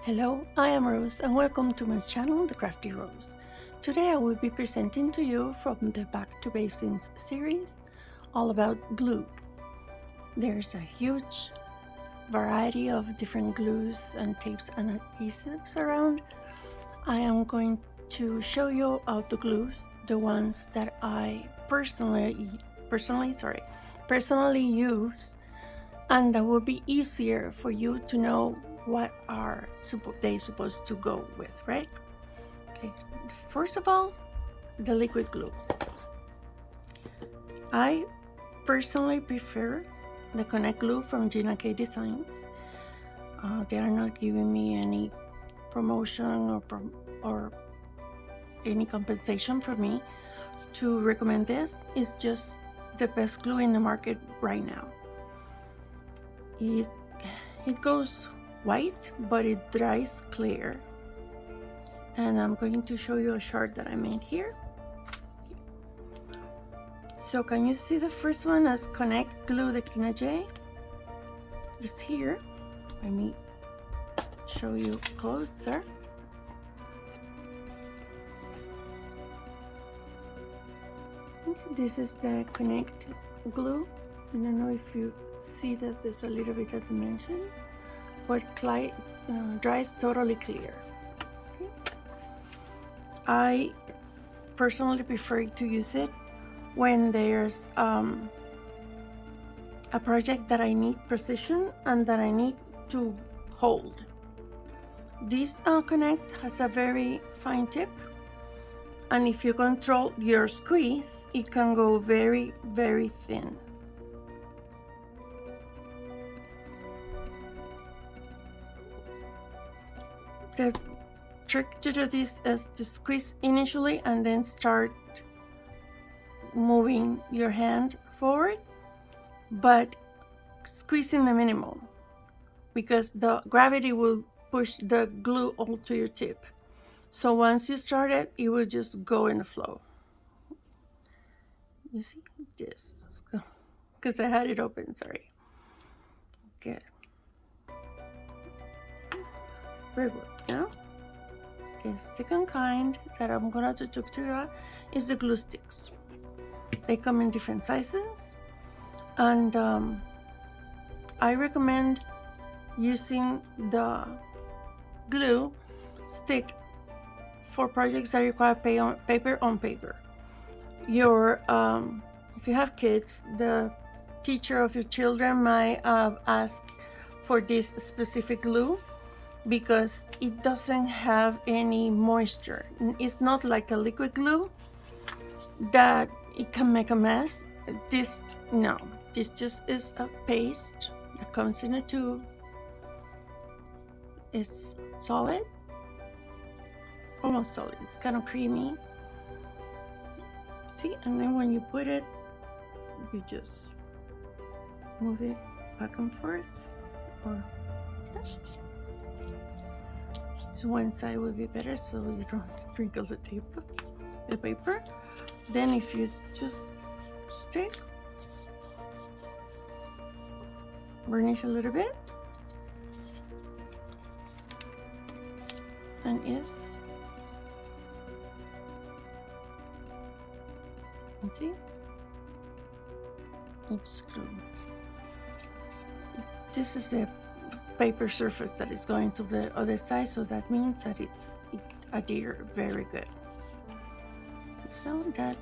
Hello, I am Rose and welcome to my channel, The Crafty Rose. Today I will be presenting to you from the Back to Basics series all about glue. There's a huge variety of different glues and tapes and adhesives around. I am going to show you all the glues, the ones that I personally use, and that will be easier for you to know what are they supposed to go with, right? Okay, first of all, the liquid glue. I personally prefer the Connect glue from Gina K Designs. They are not giving me any promotion or any compensation for me to recommend this. It's just the best glue in the market right now. It goes white, but it dries clear. And I'm going to show you a chart that I made here. So can you see the first one as Connect Glue the Kina J? Is here. Let me show you closer. This is the Connect glue. I don't know if you see that there's a little bit of dimension, but dries totally clear. Okay. I personally prefer to use it when there's a project that I need precision and that I need to hold. This Connect has a very fine tip, and if you control your squeeze, it can go very, very thin. The trick to do this is to squeeze initially and then start moving your hand forward, but squeezing the minimum, because the gravity will push the glue all to your tip. So once you start it, it will just go in the flow. You see this? Because I had it open, sorry. Good. Very good. Now, the second kind that I'm gonna talk to you about is the glue sticks. They come in different sizes, and I recommend using the glue stick for projects that require paper on paper. If you have kids, the teacher of your children might ask for this specific glue because it doesn't have any moisture. It's not like a liquid glue that it can make a mess. This just is a paste that comes in a tube. It's solid, almost solid. It's kind of creamy. See, and then when you put it, you just move it back and forth, or to one side would be better so you don't sprinkle the paper. Then if you just stick, burnish a little bit, and see, it's glue. This is the paper surface that is going to the other side, so that means that it adheres very good. So that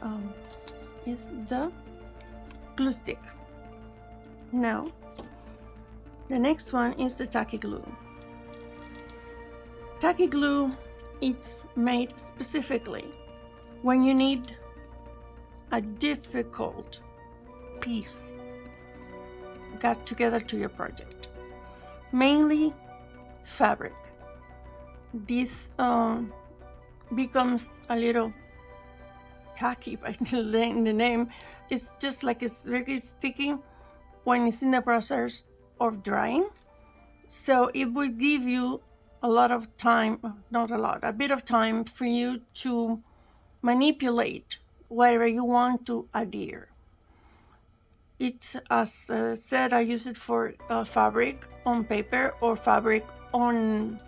is the glue stick. Now, the next one is the Tacky Glue. Tacky Glue, it's made specifically when you need a difficult piece got together to your project, mainly fabric. This becomes a little tacky by the name. It's just like it's very sticky when it's in the process of drying. So it will give you a lot of time, a bit of time for you to manipulate whatever you want to adhere. It's, as said, I use it for fabric on paper or fabric on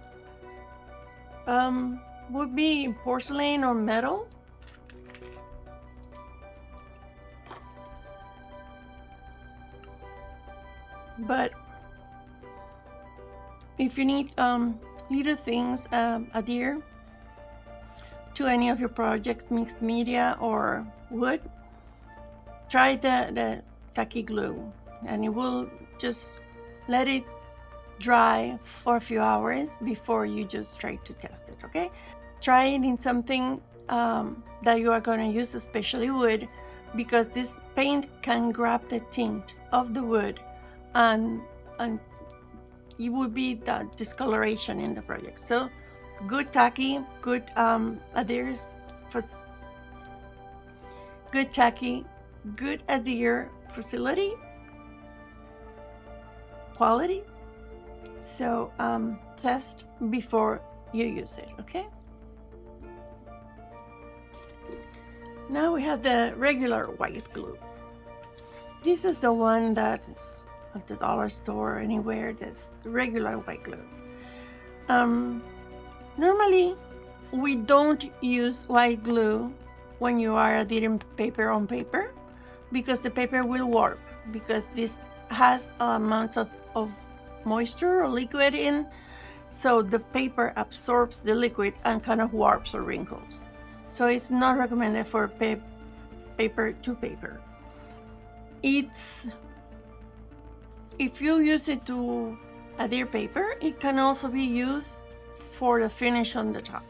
would be porcelain or metal. But if you need little things adhere to any of your projects, mixed media or wood, try the Tacky Glue, and it will just let it dry for a few hours before you just try to test it, okay? Try it in something that you are going to use, especially wood, because this paint can grab the tint of the wood and it would be that discoloration in the project. So good tacky, good adheres, good tacky, good adhere facility, quality. So test before you use it, okay? Now we have the regular white glue. This is the one that's at the dollar store or anywhere, this regular white glue. Normally we don't use white glue when you are adhering paper on paper, because the paper will warp, because this has amounts of moisture or liquid in, so the paper absorbs the liquid and kind of warps or wrinkles. So it's not recommended for paper to paper. If you use it to adhere paper, it can also be used for the finish on the top.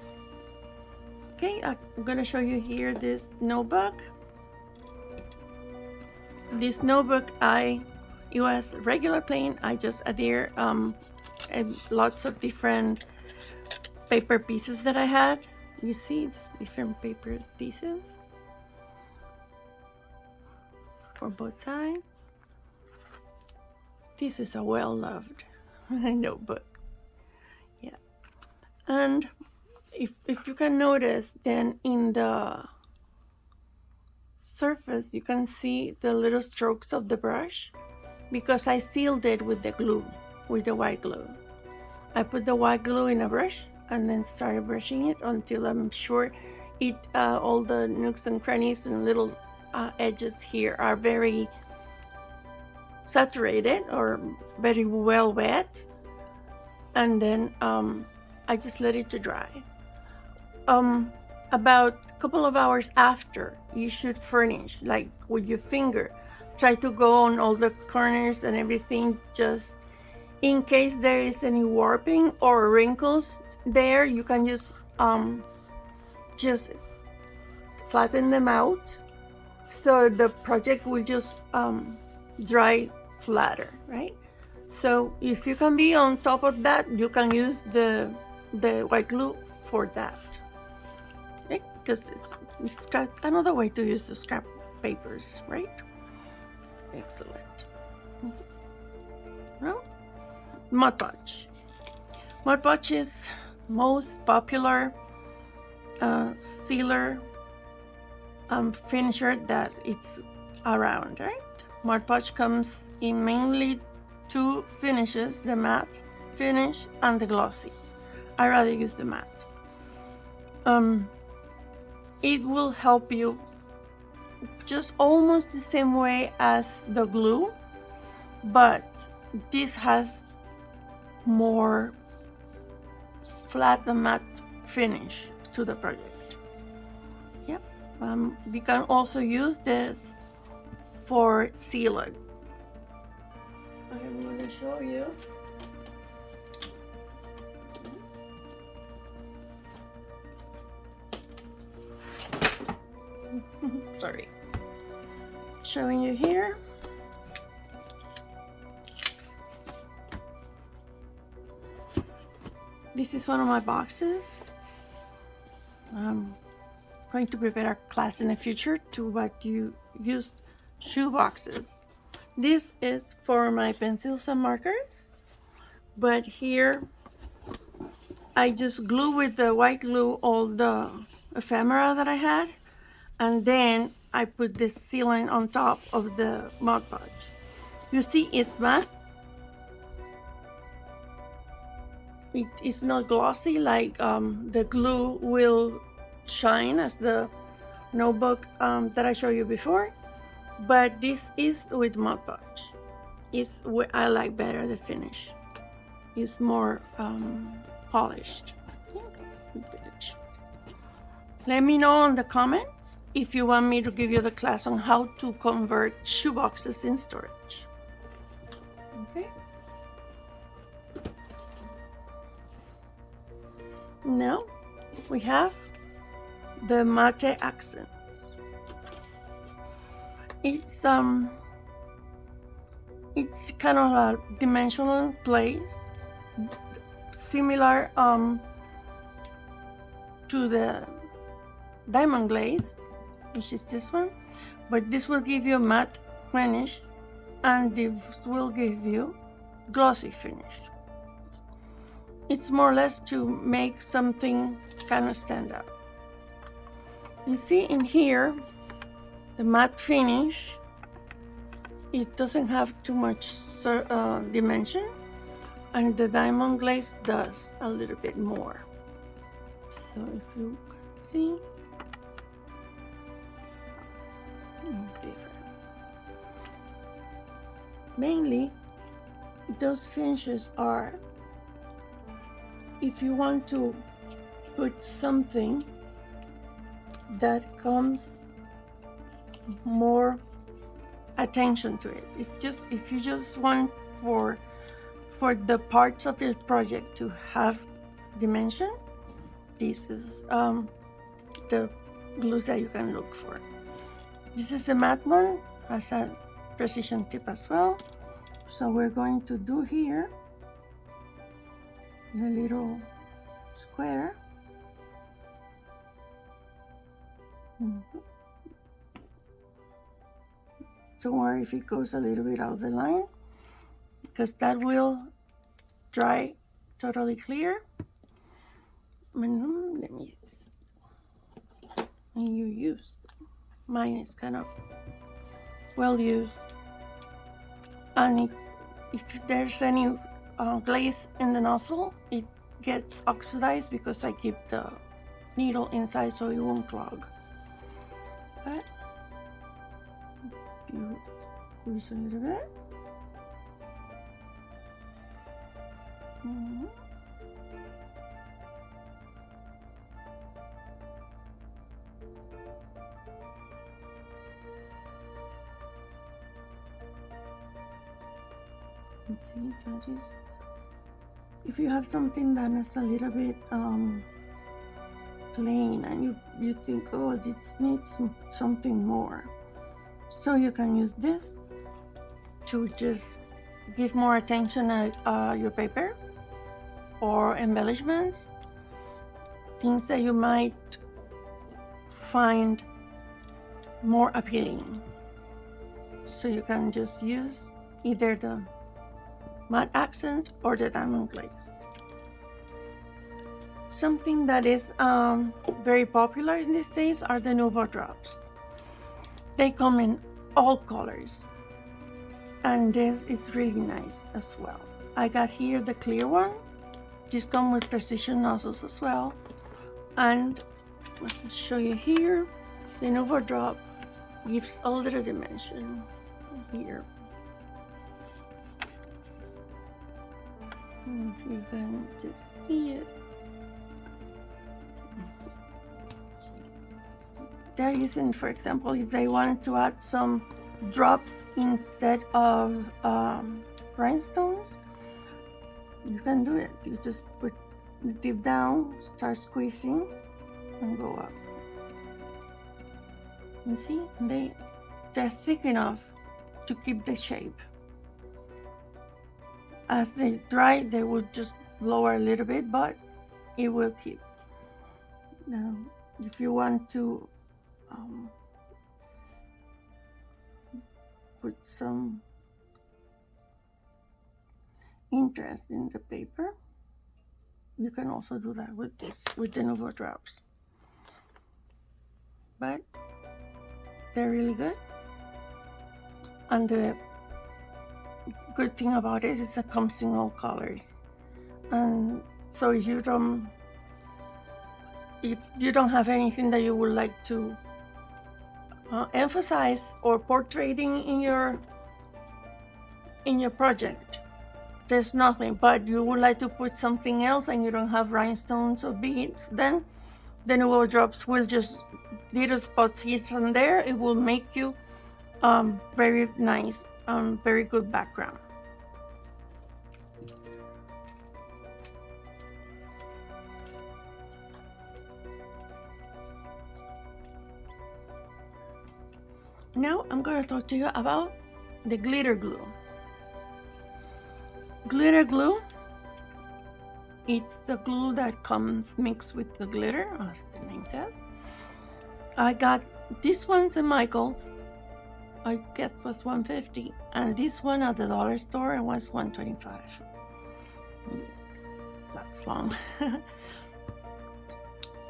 Okay, I'm gonna show you here this notebook. This notebook, it was regular plain. I just adhere lots of different paper pieces that I had. You see, it's different paper pieces for both sides. This is a well-loved notebook. Yeah, and if you can notice, then in the surface you can see the little strokes of the brush, because I sealed it with the glue, with the white glue. I put the white glue in a brush and then started brushing it until I'm sure it all the nooks and crannies and little edges here are very saturated or very well wet, and then I just let it to dry. About a couple of hours after, you should furnish, like with your finger. Try to go on all the corners and everything, just in case there is any warping or wrinkles there. You can just flatten them out, so the project will just dry flatter, right? So if you can be on top of that, you can use the white glue for that, right? Because it's another way to use the scrap papers, right? Excellent. Well, Mod Podge. Mod Podge is most popular sealer finisher that it's around, right? Mod Podge comes in mainly two finishes, the matte finish and the glossy. I rather use the matte. It will help you just almost the same way as the glue, but this has more flat and matte finish to the project. Yep. We can also use this for sealing. I'm going to show you. Sorry. Showing you here. This is one of my boxes. I'm going to prepare a class in the future to what you use shoe boxes. This is for my pencils and markers, but here I just glue with the white glue all the ephemera that I had, and then I put this sealant on top of the Mod Podge. You see it's matte, It is not glossy like the glue will shine as the notebook that I showed you before, but this is with Podge. It's what I like better, the finish. It's more polished. Let me know in the comments if you want me to give you the class on how to convert shoeboxes in storage. Okay. Now we have the matte accents. It's kind of a dimensional glaze, similar to the diamond glaze, which is this one, but this will give you a matte finish and this will give you glossy finish. It's more or less to make something kind of stand out. You see in here the matte finish, it doesn't have too much dimension, and the diamond glaze does a little bit more. So if you can see, mainly those finishes are, if you want to put something that comes more attention to it. It's just, if you just want for the parts of your project to have dimension, this is the glues that you can look for. This is a matte one, has a precision tip as well. So we're going to do here the little square. Don't worry if it goes a little bit out of the line, because that will dry totally clear. Let me, you use, mine is kind of well used, and if there's any glaze in the nozzle, it gets oxidized because I keep the needle inside so it won't clog. But you use a little bit. See, that is, if you have something that is a little bit plain and you think, oh, this needs something more, so you can use this to just give more attention at your paper, or embellishments, things that you might find more appealing. So you can just use either the matte accent or the diamond glaze. Something that is very popular in these days are the Nouveau drops. They come in all colors, and this is really nice as well. I got here the clear one. These come with precision nozzles as well, and let me show you here. The Nouveau drop gives a little dimension here. If you can just see it, they're using, for example, if they wanted to add some drops instead of rhinestones, you can do it. You just put the tip down, start squeezing, and go up. And see, they're thick enough to keep the shape. As they dry, they will just lower a little bit, but it will keep. Now, if you want to put some interest in the paper, you can also do that with this, with the Nouveau drops. But they're really good, and the good thing about it is it comes in all colors, and So if you don't have anything that you would like to emphasize or portraying in your project, there's nothing, but you would like to put something else and you don't have rhinestones or beads, then the Nuvo drops will just little spots here and there. It will make you very nice, very good background. Now I'm going to talk to you about the glitter glue. Glitter glue, it's the glue that comes mixed with the glitter, as the name says. I got this one's at Michael's, I guess was $150, and this one at the dollar store was $125. That's long.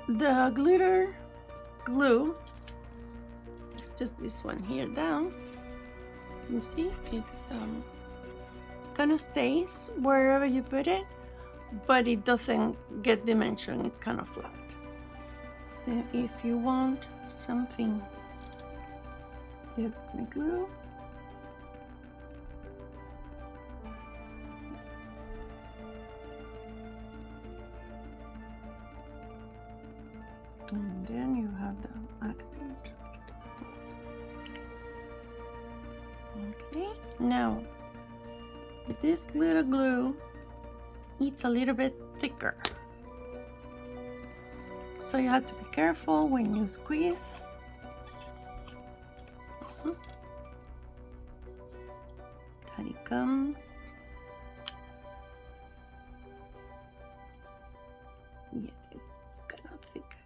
The glitter glue, it's just this one here down. You see, it's kind of stays wherever you put it, but it doesn't get dimension. It's kind of flat. So if you want something, the glue, and then you have the accent. Okay, now this glitter glue, it's a little bit thicker, so you have to be careful when you squeeze. And it comes. Yeah, it's kind of thick.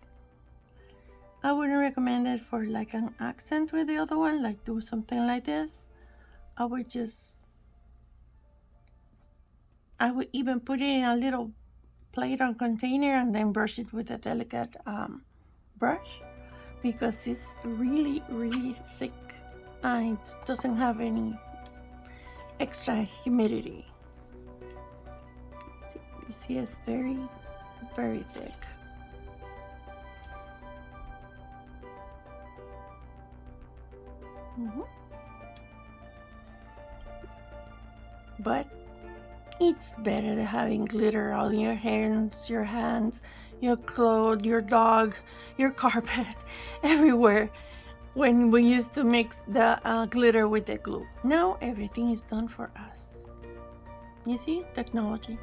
I wouldn't recommend it for like an accent with the other one, like do something like this. I would even put it in a little plate or container and then brush it with a delicate brush, because it's really, really thick and it doesn't have any extra humidity. You see, it's very, very thick. But it's better than having glitter on your hands, your clothes, your dog, your carpet, everywhere, when we used to mix the glitter with the glue. Now everything is done for us. You see, technology.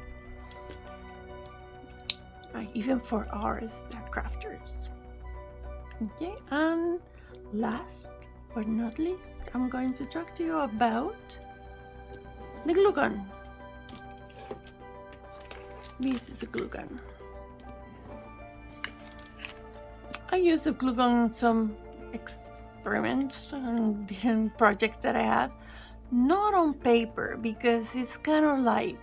Even for ours, the crafters. Okay, and last but not least, I'm going to talk to you about the glue gun. This is a glue gun. I use the glue gun in some experiments and different projects that I have. Not on paper, because it's kind of like,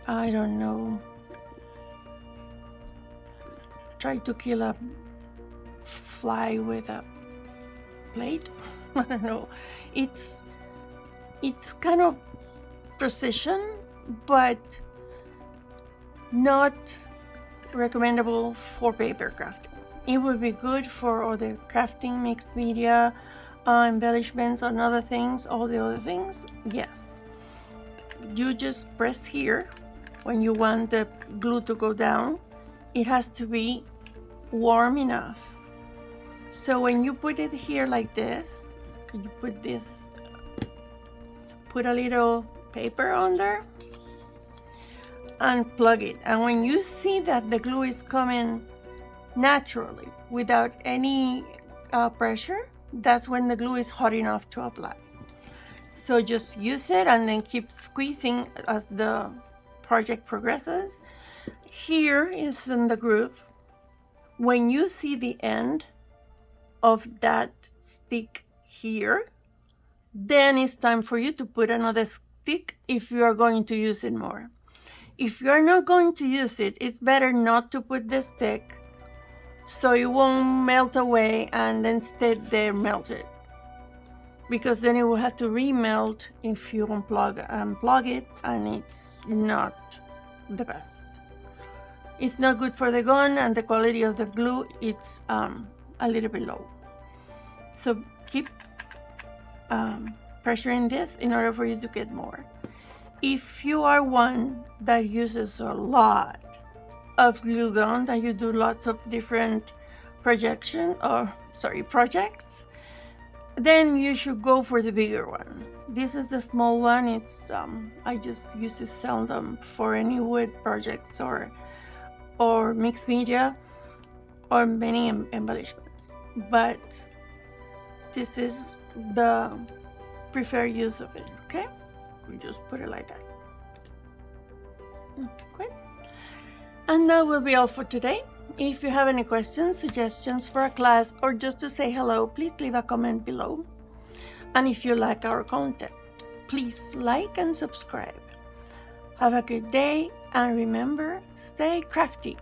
I don't know, try to kill a fly with a plate. I don't know. It's kind of precision, but not recommendable for paper crafting. It would be good for other crafting, mixed media, embellishments, and other things, all the other things, yes. You just press here when you want the glue to go down. It has to be warm enough. So when you put it here like this, you put this, put a little paper on there and plug it. And when you see that the glue is coming naturally without any pressure, that's when the glue is hot enough to apply. So just use it and then keep squeezing as the project progresses. Here is in the groove. When you see the end of that stick here, then it's time for you to put another stick if you are going to use it more. If you are not going to use it, it's better not to put the stick so it won't melt away and then stay there melted, because then it will have to remelt if you unplug it, and it's not the best. It's not good for the gun, and the quality of the glue, it's a little bit low. So keep pressuring this in order for you to get more. If you are one that uses a lot of glue gun, that you do lots of different projects, then you should go for the bigger one. This is the small one. It's I just used to sell them for any wood projects or mixed media or many embellishments. But this is the preferred use of it, okay? We just put it like that. Okay. And that will be all for today. If you have any questions, suggestions for a class, or just to say hello, please leave a comment below. And if you like our content, please like and subscribe. Have a good day, and remember, stay crafty.